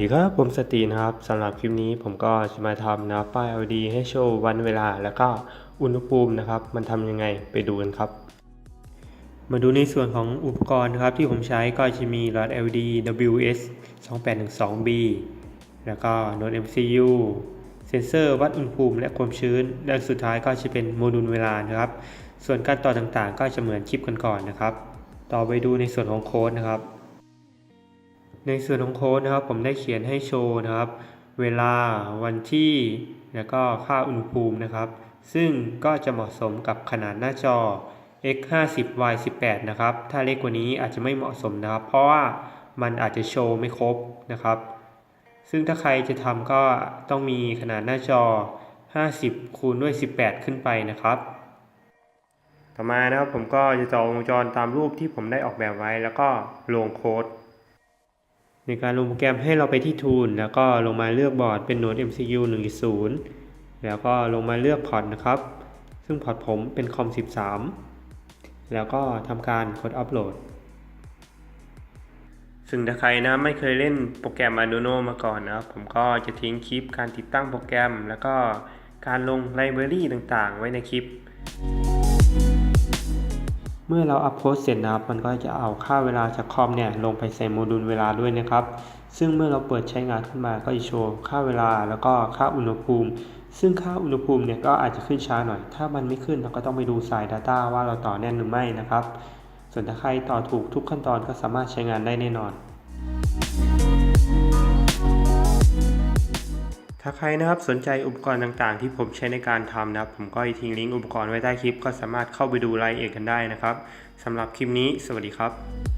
ดีครับผมสตีนะครับสำหรับคลิปนี้ผมก็จะมาทำป้าย LED ให้โชว์วันเวลาแล้วก็อุณหภูมินะครับมันทำยังไงไปดูกันครับมาดูในส่วนของอุปกรณ์นะครับที่ผมใช้ก็จะมีหลอด LED WS2812B แล้วก็ NodeMCU เซนเซอร์วัดอุณหภูมิและความชื้นและสุดท้ายก็จะเป็นโมดูลเวลานะครับส่วนการต่อต่างๆก็จะเหมือนคลิปก่อนๆนะครับต่อไปดูในส่วนของโค้ดนะครับในส่วนของโค้ดนะครับผมได้เขียนให้โชว์นะครับเวลาวันที่แล้วก็ค่าอุณหภูมินะครับซึ่งก็จะเหมาะสมกับขนาดหน้าจอ x50y18 นะครับถ้าเล็กกว่านี้อาจจะไม่เหมาะสมนะครับเพราะว่ามันอาจจะโชว์ไม่ครบนะครับซึ่งถ้าใครจะทำก็ต้องมีขนาดหน้าจอ50คูณด้วย18ขึ้นไปนะครับต่อมานะครับผมก็จะต่อวงจรตามรูปที่ผมได้ออกแบบไว้แล้วก็ลงโค้ดในการลงโปรแกรมให้เราไปที่ Tool แล้วก็ลงมาเลือกบอร์ดเป็น NodeMCU 1.0 แล้วก็ลงมาเลือกพอร์ตนะครับซึ่งพอร์ตผมเป็นคอม13แล้วก็ทำการกดอัปโหลดซึ่งถ้าใครนะไม่เคยเล่นโปรแกรม Arduino มาก่อนนะครับผมก็จะทิ้งคลิปการติดตั้งโปรแกรมแล้วก็การลงไลบรารีต่างๆไว้ในคลิปเมื่อเราอัพโพสเสร็จนะครับมันก็จะเอาค่าเวลาจากคอมเนี่ยลงไปใส่โมดูลเวลาด้วยนะครับซึ่งเมื่อเราเปิดใช้งานขึ้นมาก็จะโชว์ค่าเวลาแล้วก็ค่าอุณหภูมิซึ่งค่าอุณหภูมิเนี่ยก็อาจจะขึ้นช้าหน่อยถ้ามันไม่ขึ้นเราก็ต้องไปดูสาย Data ว่าเราต่อแน่นหรือไม่นะครับส่วนถ้าใครต่อถูกทุกขั้นตอนก็สามารถใช้งานได้แน่นอนถ้าใครนะครับสนใจอุปกรณ์ต่างๆที่ผมใช้ในการทำนะครับผมก็ทิ้งลิงก์อุปกรณ์ไว้ใต้คลิปก็สามารถเข้าไปดูรายละเอียดกันได้นะครับสำหรับคลิปนี้สวัสดีครับ